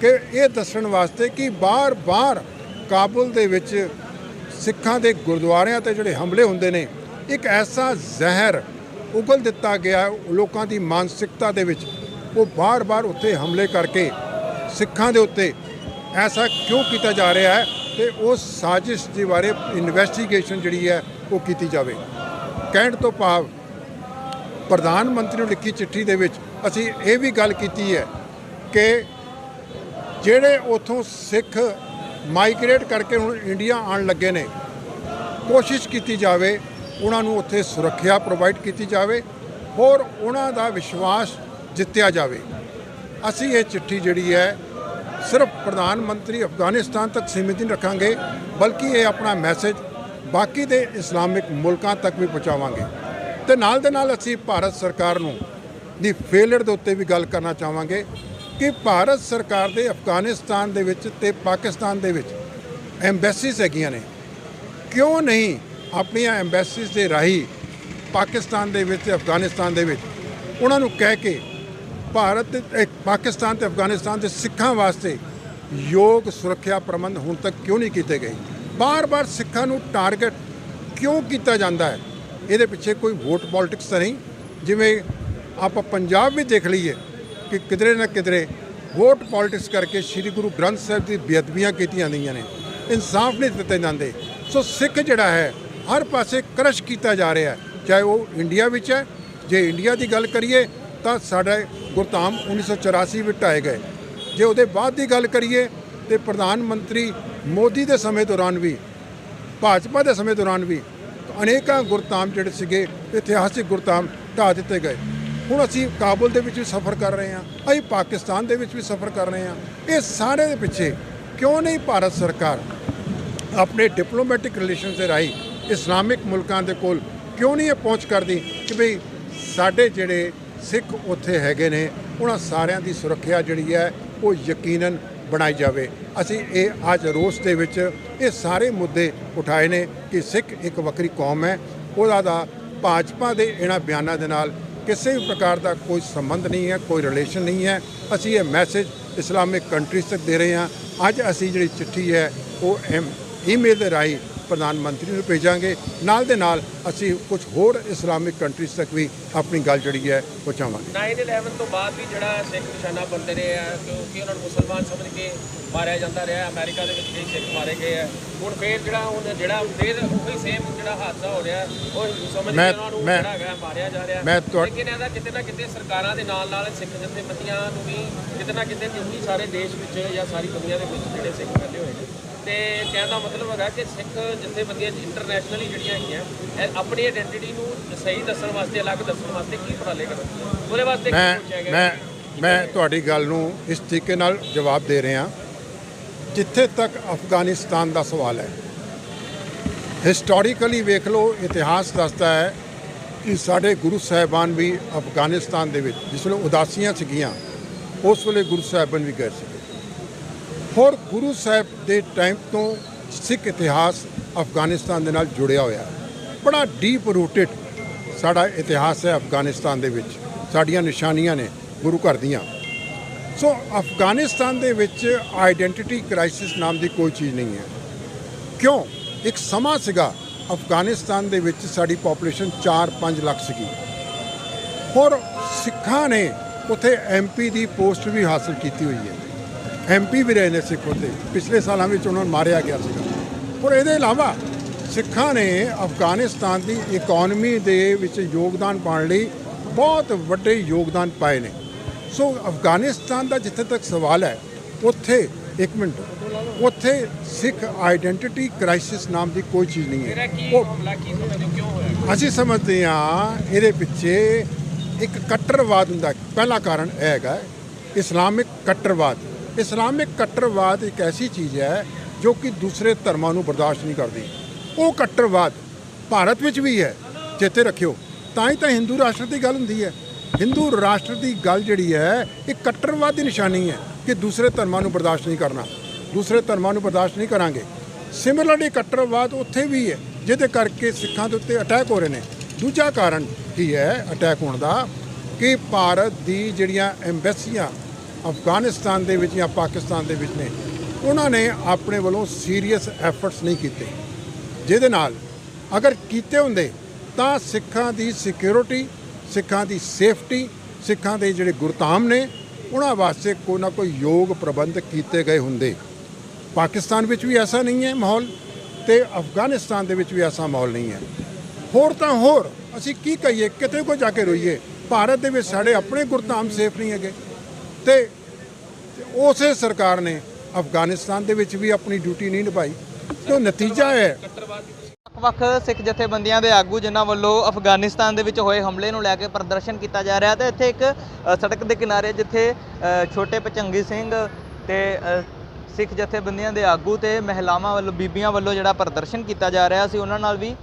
ਕਿ ਇਹ ਦੱਸਣ ਵਾਸਤੇ ਕਿ ਬਾਰ-ਬਾਰ ਕਾਬੁਲ ਦੇ ਵਿੱਚ ਸਿੱਖਾਂ ਦੇ ਗੁਰਦੁਆਰਿਆਂ 'ਤੇ ਜਿਹੜੇ ਹਮਲੇ ਹੁੰਦੇ ਨੇ, ਇੱਕ ਐਸਾ ਜ਼ਹਿਰ ਉਗਲ ਦਿੱਤਾ ਗਿਆ ਲੋਕਾਂ ਦੀ ਮਾਨਸਿਕਤਾ ਦੇ ਵਿੱਚ, ਉਹ ਬਾਰ-ਬਾਰ ਉੱਥੇ ਹਮਲੇ ਕਰਕੇ ਸਿੱਖਾਂ ਦੇ ਉੱਤੇ ਐਸਾ ਕਿਉਂ ਕੀਤਾ ਜਾ ਰਿਹਾ ਹੈ ਤੇ ਉਸ ਸਾਜ਼ਿਸ਼ ਦੇ ਬਾਰੇ ਇਨਵੈਸਟੀਗੇਸ਼ਨ ਜਿਹੜੀ ਹੈ ਉਹ ਕੀਤੀ ਜਾਵੇ। ਕਹਿਣ ਤੋਂ ਭਾਵ ਪ੍ਰਧਾਨ ਮੰਤਰੀ ਨੂੰ ਲਿਖੀ ਚਿੱਠੀ ਦੇ ਵਿੱਚ ਅਸੀਂ ਇਹ ਵੀ ਗੱਲ ਕੀਤੀ ਹੈ ਕਿ ਜਿਹੜੇ ਉੱਥੋਂ ਸਿੱਖ ਮਾਈਗ੍ਰੇਟ ਕਰਕੇ ਹੁਣ ਇੰਡੀਆ ਆਉਣ ਲੱਗੇ ਨੇ, ਕੋਸ਼ਿਸ਼ ਕੀਤੀ ਜਾਵੇ ਉਹਨਾਂ ਨੂੰ ਉੱਥੇ ਸੁਰੱਖਿਆ ਪ੍ਰੋਵਾਈਡ ਕੀਤੀ ਜਾਵੇ ਔਰ ਉਹਨਾਂ ਦਾ ਵਿਸ਼ਵਾਸ ਜਿੱਤਿਆ ਜਾਵੇ। ਅਸੀਂ ਇਹ ਚਿੱਠੀ ਜਿਹੜੀ ਹੈ ਸਿਰਫ ਪ੍ਰਧਾਨ ਮੰਤਰੀ ਅਫਗਾਨਿਸਤਾਨ ਤੱਕ ਸੀਮਿਤ ਨਹੀਂ ਰੱਖਾਂਗੇ, ਬਲਕਿ ਇਹ ਆਪਣਾ ਮੈਸੇਜ ਬਾਕੀ ਦੇ ਇਸਲਾਮਿਕ ਮੁਲਕਾਂ ਤੱਕ ਵੀ ਪਹੁੰਚਾਵਾਂਗੇ। ਤੇ ਨਾਲ ਦੇ ਨਾਲ ਅਸੀਂ ਭਾਰਤ ਸਰਕਾਰ ਨੂੰ ਦੀ ਫੇਲਰ ਦੇ ਉੱਤੇ ਵੀ ਗੱਲ ਕਰਨਾ ਚਾਹਾਂਗੇ ਕਿ ਭਾਰਤ ਸਰਕਾਰ ਦੇ ਅਫਗਾਨਿਸਤਾਨ ਦੇ ਵਿੱਚ ਤੇ ਪਾਕਿਸਤਾਨ ਦੇ ਵਿੱਚ ਐਮਬੈਸੀਜ਼ ਹੈਗੀਆਂ ਨੇ, ਕਿਉਂ ਨਹੀਂ ਆਪਣੀਆਂ ਐਮਬੈਸੀਜ਼ ਦੇ ਰਾਹੀਂ ਪਾਕਿਸਤਾਨ ਦੇ ਵਿੱਚ ਅਫਗਾਨਿਸਤਾਨ ਦੇ ਵਿੱਚ ਉਹਨਾਂ ਨੂੰ ਕਹਿ ਕੇ ਪਾਕਿਸਤਾਨ ਤੇ ਅਫਗਾਨਿਸਤਾਨ ਦੇ ਸਿੱਖਾਂ ਵਾਸਤੇ ਯੋਗ ਸੁਰੱਖਿਆ ਪ੍ਰਬੰਧ ਹੁਣ ਤੱਕ ਕਿਉਂ ਨਹੀਂ ਕੀਤੇ ਗਏ? ਬਾਰ-ਬਾਰ ਸਿੱਖਾਂ ਨੂੰ ਟਾਰਗੇਟ ਕਿਉਂ ਕੀਤਾ ਜਾਂਦਾ ਹੈ? ਇਹਦੇ ਪਿੱਛੇ ਕੋਈ ਵੋਟ ਪੋਲਿਟਿਕਸ ਤਾਂ ਨਹੀਂ? ਜਿਵੇਂ ਆਪਾਂ ਪੰਜਾਬ ਵੀ ਦੇਖ ਲਈਏ ਕਿ ਕਿਧਰੇ ਨਾ ਕਿਧਰੇ ਵੋਟ ਪੋਲਿਟਿਕਸ ਕਰਕੇ ਸ੍ਰੀ ਗੁਰੂ ਗ੍ਰੰਥ ਸਾਹਿਬ ਦੀ ਬੇਅਦਬੀਆਂ ਕੀਤੀਆਂ ਗਈਆਂ ਨੇ, ਇਨਸਾਫ ਨਹੀਂ ਦਿੱਤੇ ਜਾਂਦੇ। ਸੋ ਸਿੱਖ ਜਿਹੜਾ ਹੈ ਹਰ ਪਾਸੇ ਕਰਸ਼ ਕੀਤਾ ਜਾ ਰਿਹਾ ਹੈ, ਚਾਹੇ ਉਹ ਇੰਡੀਆ ਵਿੱਚ ਹੈ। ਜੇ ਇੰਡੀਆ ਦੀ ਗੱਲ ਕਰੀਏ ਤਾਂ ਸਾਡੇ ਗੁਰਧਾਮ 1984 ਵਿੱਚ ਢਾਏ ਗਏ। ਜੇ ਉਹਦੇ ਬਾਅਦ ਦੀ ਗੱਲ ਕਰੀਏ ਤੇ ਪ੍ਰਧਾਨ ਮੰਤਰੀ ਮੋਦੀ ਦੇ ਸਮੇਂ ਦੌਰਾਨ ਵੀ, ਭਾਜਪਾ ਦੇ ਸਮੇਂ ਦੌਰਾਨ ਵੀ ਅਨੇਕਾਂ ਗੁਰਧਾਮ ਜਿਹੜੇ ਸੀਗੇ ਇਤਿਹਾਸਿਕ ਗੁਰਧਾਮ ਢਾਹ ਦਿੱਤੇ ਗਏ। ਹੁਣ ਅਸੀਂ ਕਾਬੁਲ ਦੇ ਵਿੱਚ ਵੀ ਸਫ਼ਰ ਕਰ ਰਹੇ ਹਾਂ, ਅਸੀਂ ਪਾਕਿਸਤਾਨ ਦੇ ਵਿੱਚ ਵੀ ਸਫ਼ਰ ਕਰ ਰਹੇ ਹਾਂ। ਇਹ ਸਾਰੇ ਦੇ ਪਿੱਛੇ ਕਿਉਂ ਨਹੀਂ ਭਾਰਤ ਸਰਕਾਰ ਆਪਣੇ ਡਿਪਲੋਮੈਟਿਕ ਰਿਲੇਸ਼ਨ ਦੇ ਰਾਹੀਂ ਇਸਲਾਮਿਕ ਮੁਲਕਾਂ ਦੇ ਕੋਲ ਕਿਉਂ ਨਹੀਂ ਇਹ ਪਹੁੰਚ ਕਰਦੀ ਕਿ ਭਈ ਸਾਡੇ ਜਿਹੜੇ ਸਿੱਖ ਉੱਥੇ ਹੈਗੇ ਨੇ ਉਹਨਾਂ ਸਾਰਿਆਂ ਦੀ ਸੁਰੱਖਿਆ ਜਿਹੜੀ ਹੈ ਉਹ ਯਕੀਨਨ ਬਣਾਈ ਜਾਵੇ। ਅਸੀਂ ਇਹ ਅੱਜ ਰੋਸ ਦੇ ਵਿੱਚ ਇਹ ਸਾਰੇ ਮੁੱਦੇ ਉਠਾਏ ਨੇ ਕਿ ਸਿੱਖ ਇੱਕ ਵੱਖਰੀ ਕੌਮ ਹੈ, ਉਹਦਾ ਦਾ ਭਾਜਪਾ ਦੇ ਇਹਨਾਂ ਬਿਆਨਾਂ ਦੇ ਨਾਲ ਕਿਸੇ ਵੀ ਪ੍ਰਕਾਰ ਦਾ ਕੋਈ ਸੰਬੰਧ ਨਹੀਂ ਹੈ, ਕੋਈ ਰਿਲੇਸ਼ਨ ਨਹੀਂ ਹੈ। ਅਸੀਂ ਇਹ ਮੈਸੇਜ ਇਸਲਾਮਿਕ ਕੰਟਰੀਜ਼ ਤੱਕ ਦੇ ਰਹੇ ਹਾਂ। ਅੱਜ ਅਸੀਂ ਜਿਹੜੀ ਚਿੱਠੀ ਹੈ ਉਹ ਈਮੇਲ ਦੇ ਰਾਹੀਂ ਪ੍ਰਧਾਨ ਮੰਤਰੀ ਨੂੰ ਭੇਜਾਂਗੇ। ਨਾਲ ਦੇ ਨਾਲ ਅਸੀਂ ਕੁਝ ਹੋਰ ਇਸਲਾਮਿਕ ਕੰਟਰੀਜ਼ ਤੱਕ ਵੀ ਆਪਣੀ ਗੱਲ ਜਿਹੜੀ ਹੈ ਪਹੁੰਚਾਵਾਂਗੇ। 9/11 ਤੋਂ ਬਾਅਦ ਵੀ ਜਿਹੜਾ ਸਿੱਖ ਨਿਸ਼ਾਨਾ ਬਣਦੇ ਰਹੇ ਆ, ਕਿਉਂਕਿ ਉਹਨਾਂ ਨੂੰ ਮੁਸਲਮਾਨ ਸਮਝ ਕੇ ਮਾਰਿਆ ਜਾਂਦਾ ਰਿਹਾ। ਅਮਰੀਕਾ ਦੇ ਵਿੱਚ ਕਈ ਸਿੱਖ ਮਾਰੇ ਗਏ ਆ। ਹੁਣ ਫੇਰ ਫੇਰ ਉਹੀ ਸੇਮ ਜਿਹੜਾ ਹਾਦਸਾ ਹੋ ਰਿਹਾ ਉਹ ਹਿੰਦੂ ਸਮਝ ਕੇ ਉਹਨਾਂ ਨੂੰ ਜਿਹੜਾ ਹੈਗਾ ਮਾਰਿਆ ਜਾ ਰਿਹਾ। ਲੇਕਿਨ ਇਹਦਾ ਕਿਤੇ ਨਾ ਕਿਤੇ ਸਰਕਾਰਾਂ ਦੇ ਨਾਲ ਸਿੱਖ ਜਥੇਬੰਦੀਆਂ ਨੂੰ ਵੀ ਕਿਤੇ ਨਾ ਕਿਤੇ ਤੁਸੀਂ ਸਾਰੇ ਦੇਸ਼ ਵਿੱਚ ਜਾਂ ਸਾਰੀ ਦੁਨੀਆ ਦੇ ਵਿੱਚ ਜਿਹੜੇ ਸਿੱਖ ਫੈਲੇ ਹੋਏ ਨੇ, ਤੇ ਕਹਿਣ ਦਾ ਮਤਲਬ ਹੈਗਾ ਕਿ ਸਿੱਖ ਜਥੇਬੰਦੀਆਂ ਇੰਟਰਨੈਸ਼ਨਲੀ ਜਿਹੜੀਆਂ ਹੈਗੀਆਂ ਆਪਣੀ ਆਇਡੈਂਟੀਟੀ ਨੂੰ ਸਹੀ ਦੱਸਣ ਵਾਸਤੇ, ਅਲੱਗ ਦੱਸਣ ਵਾਸਤੇ ਕੀ ਉਪਰਾਲੇ ਕਰਨ, ਉਹਦੇ ਵਾਸਤੇ ਕੀ ਸੋਚਿਆ ਗਿਆ? ਮੈਂ ਤੁਹਾਡੀ ਗੱਲ ਨੂੰ ਇਸ ਤਰੀਕੇ ਨਾਲ ਜਵਾਬ ਦੇ ਰਿਹਾ। ਜਿੱਥੇ ਤੱਕ ਅਫਗਾਨਿਸਤਾਨ ਦਾ ਸਵਾਲ ਹੈ, ਹਿਸਟੋਰੀਕਲੀ ਵੇਖ ਲਓ, ਇਤਿਹਾਸ ਦੱਸਦਾ ਹੈ ਕਿ ਸਾਡੇ ਗੁਰੂ ਸਾਹਿਬਾਨ ਵੀ ਅਫਗਾਨਿਸਤਾਨ ਦੇ ਵਿੱਚ ਜਿਸ ਵੇਲੇ ਉਦਾਸੀਆਂ ਸੀਗੀਆਂ ਉਸ ਵੇਲੇ ਗੁਰੂ ਸਾਹਿਬਾਨ ਵੀ ਗਏ ਸੀਗੇ। ਹੋਰ ਗੁਰੂ ਸਾਹਿਬ ਦੇ ਟਾਈਮ ਤੋਂ ਸਿੱਖ ਇਤਿਹਾਸ ਅਫਗਾਨਿਸਤਾਨ ਦੇ ਨਾਲ ਜੁੜਿਆ ਹੋਇਆ ਹੈ। ਬੜਾ ਡੀਪ ਰੂਟਡ ਸਾਡਾ ਇਤਿਹਾਸ ਹੈ ਅਫਗਾਨਿਸਤਾਨ ਦੇ ਵਿੱਚ, ਸਾਡੀਆਂ ਨਿਸ਼ਾਨੀਆਂ ਨੇ ਗੁਰੂ ਘਰ ਦੀਆਂ। ਸੋ ਅਫਗਾਨਿਸਤਾਨ ਦੇ ਵਿੱਚ ਆਈਡੈਂਟੀਟੀ ਕ੍ਰਾਈਸਿਸ ਨਾਮ ਦੀ ਕੋਈ ਚੀਜ਼ ਨਹੀਂ ਹੈ। ਕਿਉਂ? ਇੱਕ ਸਮਾਂ ਸੀਗਾ ਅਫਗਾਨਿਸਤਾਨ ਦੇ ਵਿੱਚ ਸਾਡੀ ਪੋਪੂਲੇਸ਼ਨ 4-5 ਲੱਖ ਸੀਗੀ। ਹੋਰ ਸਿੱਖਾਂ ਨੇ ਉੱਥੇ MP ਦੀ ਪੋਸਟ ਵੀ ਹਾਸਲ ਕੀਤੀ ਹੋਈ ਹੈ। MP ਵੀ ਰਹੇ ਨੇ ਸਿੱਖ ਉੱਥੇ, ਪਿਛਲੇ ਸਾਲਾਂ ਵਿੱਚ ਉਹਨਾਂ ਨੂੰ ਮਾਰਿਆ ਗਿਆ ਸੀਗਾ। ਪਰ ਇਹਦੇ ਇਲਾਵਾ ਸਿੱਖਾਂ ਨੇ ਅਫਗਾਨਿਸਤਾਨ ਦੀ ਇਕਨੋਮੀ ਦੇ ਵਿੱਚ ਯੋਗਦਾਨ ਪਾਉਣ ਲਈ ਬਹੁਤ ਵੱਡੇ ਯੋਗਦਾਨ ਪਾਏ ਨੇ। ਸੋ ਅਫਗਾਨਿਸਤਾਨ ਦਾ ਜਿੱਥੇ ਤੱਕ ਸਵਾਲ ਹੈ, ਉੱਥੇ ਉੱਥੇ ਸਿੱਖ ਆਈਡੈਂਟੀਟੀ ਕ੍ਰਾਈਸਿਸ ਨਾਮ ਦੀ ਕੋਈ ਚੀਜ਼ ਨਹੀਂ ਹੈ। ਅਸੀਂ ਸਮਝਦੇ ਹਾਂ ਇਹਦੇ ਪਿੱਛੇ ਇੱਕ ਕੱਟੜਵਾਦ ਹੁੰਦਾ। ਪਹਿਲਾ ਕਾਰਨ ਇਹ ਹੈਗਾ ਇਸਲਾਮਿਕ ਕੱਟੜਵਾਦ। ਇਸਲਾਮਿਕ ਕੱਟੜਵਾਦ ਇੱਕ ਐਸੀ ਚੀਜ਼ ਹੈ ਜੋ ਕਿ ਦੂਸਰੇ ਧਰਮਾਂ ਨੂੰ ਬਰਦਾਸ਼ਤ ਨਹੀਂ ਕਰਦੀ। ਉਹ ਕੱਟੜਵਾਦ ਭਾਰਤ ਵਿੱਚ ਵੀ ਹੈ, ਚੇਤੇ ਰੱਖਿਓ। ਤਾਂ ਹੀ ਤਾਂ ਹਿੰਦੂ ਰਾਸ਼ਟਰ ਦੀ ਗੱਲ ਹੁੰਦੀ ਹੈ। ਹਿੰਦੂ ਰਾਸ਼ਟਰ ਦੀ ਗੱਲ ਜਿਹੜੀ ਹੈ ਇਹ ਕੱਟੜਵਾਦ ਦੀ ਨਿਸ਼ਾਨੀ ਹੈ ਕਿ ਦੂਸਰੇ ਧਰਮਾਂ ਨੂੰ ਬਰਦਾਸ਼ਤ ਨਹੀਂ ਕਰਨਾ, ਦੂਸਰੇ ਧਰਮਾਂ ਨੂੰ ਬਰਦਾਸ਼ਤ ਨਹੀਂ ਕਰਾਂਗੇ। ਸਿਮਿਲਰਲੀ ਕੱਟੜਵਾਦ ਉੱਥੇ ਵੀ ਹੈ ਜਿਹਦੇ ਕਰਕੇ ਸਿੱਖਾਂ ਦੇ ਉੱਤੇ ਅਟੈਕ ਹੋ ਰਹੇ ਨੇ। ਦੂਜਾ ਕਾਰਨ ਕੀ ਹੈ ਅਟੈਕ ਹੋਣ ਦਾ ਕਿ ਭਾਰਤ ਦੀ ਜਿਹੜੀਆਂ ਐਮਬੈਸੀਆਂ ਅਫਗਾਨਿਸਤਾਨ ਦੇ ਵਿੱਚ ਜਾਂ ਪਾਕਿਸਤਾਨ ਦੇ ਵਿੱਚ ਨੇ, ਉਹਨਾਂ ਨੇ ਆਪਣੇ ਵੱਲੋਂ ਸੀਰੀਅਸ ਐਫਰਟਸ ਨਹੀਂ ਕੀਤੇ, ਜਿਹਦੇ ਨਾਲ ਅਗਰ ਕੀਤੇ ਹੁੰਦੇ ਤਾਂ ਸਿੱਖਾਂ ਦੀ ਸਿਕਿਉਰਿਟੀ ਸਿੱਖਾਂ ਦੀ ਸੇਫਟੀ, ਸਿੱਖਾਂ ਦੇ ਜਿਹੜੇ ਗੁਰਧਾਮ ਨੇ ਉਹਨਾਂ ਵਾਸਤੇ ਕੋਈ ਨਾ ਕੋਈ ਯੋਗ ਪ੍ਰਬੰਧ ਕੀਤੇ ਗਏ ਹੁੰਦੇ। ਪਾਕਿਸਤਾਨ ਵਿੱਚ ਵੀ ਐਸਾ ਨਹੀਂ ਹੈ ਮਾਹੌਲ, ਤੇ ਅਫਗਾਨਿਸਤਾਨ ਦੇ ਵਿੱਚ ਵੀ ਐਸਾ ਮਾਹੌਲ ਨਹੀਂ ਹੈ। ਹੋਰ ਤਾਂ ਹੋਰ ਅਸੀਂ ਕੀ ਕਹੀਏ, ਕਿਤੇ ਕੋ ਜਾ ਕੇ ਰੋਈਏ। ਭਾਰਤ ਦੇ ਵਿੱਚ ਸਾਡੇ ਆਪਣੇ ਗੁਰਧਾਮ ਸੇਫ ਨਹੀਂ ਹੈਗੇ, ਤੇ ਉਸੇ ਸਰਕਾਰ ਨੇ ਅਫਗਾਨਿਸਤਾਨ ਦੇ ਵਿੱਚ ਵੀ ਆਪਣੀ ਡਿਊਟੀ ਨਹੀਂ ਨਿਭਾਈ। ਤੇ ਨਤੀਜਾ ਹੈ ਵੱਖ ਸਿੱਖ ਜਥੇਬੰਦੀਆਂ ਦੇ ਆਗੂ ਜਿਨ੍ਹਾਂ ਵੱਲੋਂ ਅਫਗਾਨਿਸਤਾਨ ਦੇ ਵਿੱਚ ਹੋਏ ਹਮਲੇ ਨੂੰ ਲੈ ਕੇ ਪ੍ਰਦਰਸ਼ਨ ਕੀਤਾ ਜਾ ਰਿਹਾ ਤੇ ਇੱਥੇ ਇੱਕ ਸੜਕ ਦੇ ਕਿਨਾਰੇ ਜਿੱਥੇ ਛੋਟੇ ਭਚੰਗੀ ਸਿੰਘ ਤੇ ਸਿੱਖ ਜਥੇਬੰਦੀਆਂ ਦੇ ਆਗੂ ਤੇ ਮਹਿਲਾਵਾਂ ਵੱਲੋਂ, ਬੀਬੀਆਂ ਵੱਲੋਂ ਜਿਹੜਾ ਪ੍ਰਦਰਸ਼ਨ ਕੀਤਾ ਜਾ ਰਿਹਾ ਸੀ, ਉਹਨਾਂ ਨਾਲ ਵੀ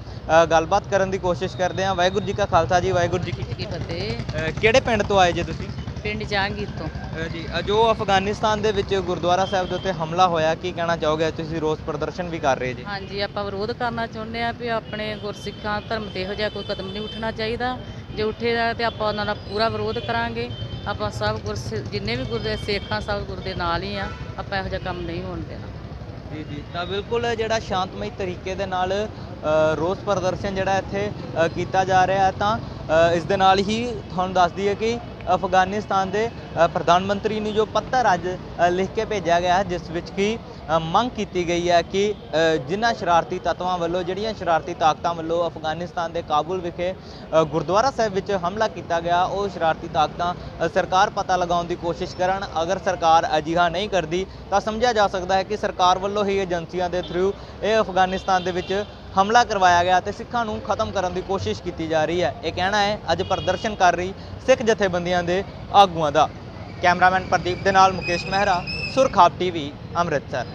ਗੱਲਬਾਤ ਕਰਨ ਦੀ ਕੋਸ਼ਿਸ਼ ਕਰਦੇ ਹਾਂ। ਵਾਹਿਗੁਰੂ ਜੀ ਕਾ ਖਾਲਸਾ ਜੀ, ਵਾਹਿਗੁਰੂ ਜੀ ਕੀ ਫਤਿਹ। ਕਿਹੜੇ ਪਿੰਡ ਤੋਂ ਆਏ ਜੇ ਤੁਸੀਂ? ਪਿੰਡ ਜਹਾਂਗੀਰ ਤੋਂ। ਜੀ, ਜੋ ਅਫਗਾਨਿਸਤਾਨ ਦੇ ਵਿੱਚ ਗੁਰਦੁਆਰਾ ਸਾਹਿਬ ਦੇ ਉੱਤੇ ਹਮਲਾ ਹੋਇਆ, ਕੀ ਕਹਿਣਾ ਚਾਹੋਗੇ? ਤੁਸੀਂ ਰੋਸ ਪ੍ਰਦਰਸ਼ਨ ਵੀ ਕਰ ਰਹੇ ਜੀ। ਹਾਂਜੀ, ਆਪਾਂ ਵਿਰੋਧ ਕਰਨਾ ਚਾਹੁੰਦੇ ਆ ਵੀ ਆਪਣੇ ਗੁਰਸਿੱਖਾਂ ਧਰਮ ਤੇ ਇਹੋ ਜਿਹਾ ਕੋਈ ਕਦਮ ਨਹੀਂ ਉੱਠਣਾ ਚਾਹੀਦਾ। ਜੇ ਉੱਠੇਗਾ ਤੇ ਆਪਾਂ ਉਹਨਾਂ ਦਾ ਪੂਰਾ ਵਿਰੋਧ ਕਰਾਂਗੇ। ਆਪਾਂ ਸਭ ਜਿੰਨੇ ਵੀ ਗੁਰਦੇ ਸਿੱਖਾਂ ਸਭ ਗੁਰ ਦੇ ਨਾਲ ਹੀ ਆ, ਆਪਾਂ ਇਹੋ ਜਿਹਾ ਕੰਮ ਨਹੀਂ ਹੋਣ ਦੇਣਾ। ਜੀ ਜੀ, ਤਾਂ ਬਿਲਕੁਲ ਜਿਹੜਾ ਸ਼ਾਂਤਮਈ ਤਰੀਕੇ ਦੇ ਨਾਲ ਰੋਸ ਪ੍ਰਦਰਸ਼ਨ ਜਿਹੜਾ ਇੱਥੇ ਕੀਤਾ ਜਾ ਰਿਹਾ ਹੈ, ਤਾਂ ਇਸ ਦੇ ਨਾਲ ਹੀ ਤੁਹਾਨੂੰ ਦੱਸ ਦਈਏ ਕਿ ਅਫਗਾਨਿਸਤਾਨ ਦੇ ਪ੍ਰਧਾਨ ਮੰਤਰੀ ਨੂੰ ਜੋ ਪੱਤਰ ਅੱਜ ਲਿਖ ਕੇ ਭੇਜਿਆ ਗਿਆ, ਜਿਸ ਵਿੱਚ ਕਿ ਮੰਗ ਕੀਤੀ ਗਈ ਹੈ ਕਿ ਜਿਨ੍ਹਾਂ ਸ਼ਰਾਰਤੀ ਤੱਤਵਾਂ ਵੱਲੋਂ, ਜਿਹੜੀਆਂ ਸ਼ਰਾਰਤੀ ਤਾਕਤਾਂ ਵੱਲੋਂ ਅਫਗਾਨਿਸਤਾਨ ਦੇ ਕਾਬੁਲ ਵਿਖੇ ਗੁਰਦੁਆਰਾ ਸਾਹਿਬ ਵਿੱਚ ਹਮਲਾ ਕੀਤਾ ਗਿਆ, ਉਹ ਸ਼ਰਾਰਤੀ ਤਾਕਤਾਂ ਸਰਕਾਰ ਪਤਾ ਲਗਾਉਣ ਦੀ ਕੋਸ਼ਿਸ਼ ਕਰਨ। ਅਗਰ ਸਰਕਾਰ ਅਜਿਹਾ ਨਹੀਂ ਕਰਦੀ ਤਾਂ ਸਮਝਿਆ ਜਾ ਸਕਦਾ ਹੈ ਕਿ ਸਰਕਾਰ ਵੱਲੋਂ ਹੀ ਏਜੰਸੀਆਂ ਦੇ ਥਰੂ ਇਹ ਅਫਗਾਨਿਸਤਾਨ ਦੇ ਵਿੱਚ ਹਮਲਾ ਕਰਵਾਇਆ ਗਿਆ ਤੇ ਸਿੱਖਾਂ ਨੂੰ ਖਤਮ ਕਰਨ ਦੀ ਕੋਸ਼ਿਸ਼ ਕੀਤੀ ਜਾ ਰਹੀ ਹੈ। ਇਹ ਕਹਿਣਾ ਹੈ ਅੱਜ ਪ੍ਰਦਰਸ਼ਨ ਕਰ ਰਹੀ ਸਿੱਖ ਜਥੇਬੰਦੀਆਂ ਦੇ ਆਗੂਆਂ ਦਾ। ਕੈਮਰਾਮੈਨ ਪ੍ਰਦੀਪ ਦੇ ਨਾਲ ਮੁਕੇਸ਼ ਮਹਿਰਾ, ਸੁਰਖਾਬ ਟੀਵੀ, ਅੰਮ੍ਰਿਤਸਰ।